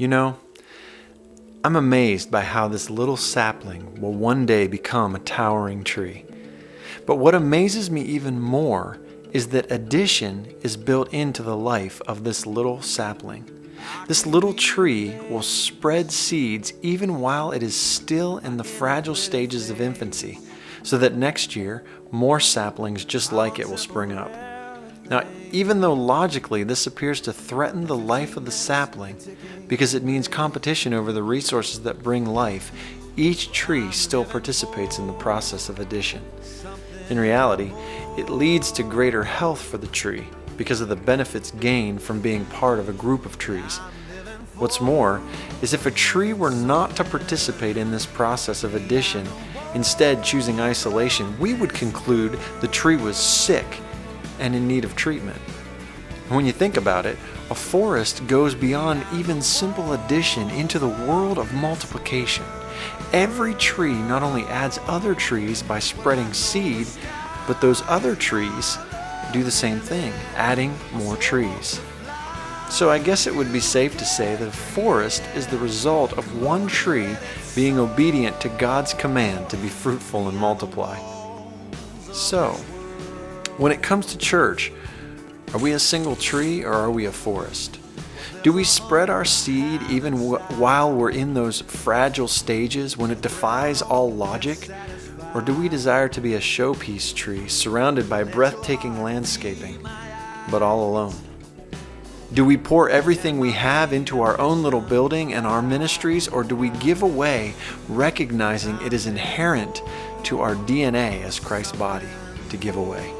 You know, I'm amazed by how this little sapling will one day become a towering tree. But what amazes me even more is that addition is built into the life of this little sapling. This little tree will spread seeds even while it is still in the fragile stages of infancy, so that next year more saplings just like it will spring up. Now, even though logically this appears to threaten the life of the sapling because it means competition over the resources that bring life, each tree still participates in the process of addition. In reality, it leads to greater health for the tree because of the benefits gained from being part of a group of trees. What's more is if a tree were not to participate in this process of addition, instead choosing isolation, we would conclude the tree was sick and in need of treatment. When you think about it, a forest goes beyond even simple addition into the world of multiplication. Every tree not only adds other trees by spreading seed, but those other trees do the same thing, adding more trees. So I guess it would be safe to say that a forest is the result of one tree being obedient to God's command to be fruitful and multiply. So, when it comes to church, are we a single tree or are we a forest? Do we spread our seed even while we're in those fragile stages when it defies all logic? Or do we desire to be a showpiece tree surrounded by breathtaking landscaping, but all alone? Do we pour everything we have into our own little building and our ministries, or do we give away, recognizing it is inherent to our DNA as Christ's body to give away?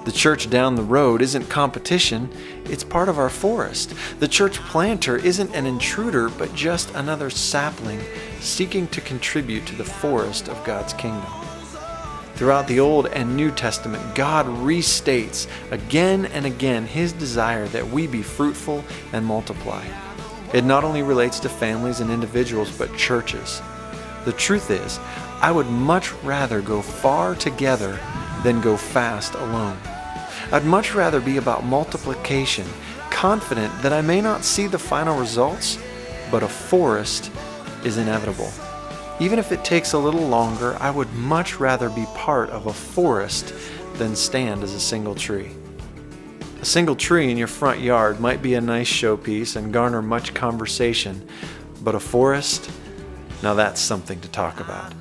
The church down the road isn't competition, it's part of our forest. The church planter isn't an intruder, but just another sapling seeking to contribute to the forest of God's kingdom. Throughout the Old and New Testament, God restates again and again His desire that we be fruitful and multiply. It not only relates to families and individuals, but churches. The truth is, I would much rather go far together than go fast alone. I'd much rather be about multiplication, confident that I may not see the final results, but a forest is inevitable. Even if it takes a little longer, I would much rather be part of a forest than stand as a single tree. A single tree in your front yard might be a nice showpiece and garner much conversation, but a forest, now that's something to talk about.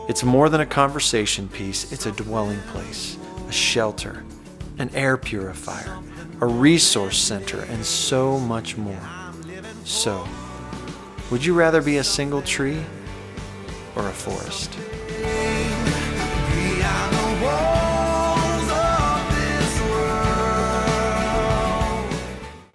It's more than a conversation piece, it's a dwelling place, a shelter, an air purifier, a resource center, and so much more. So, would you rather be a single tree or a forest?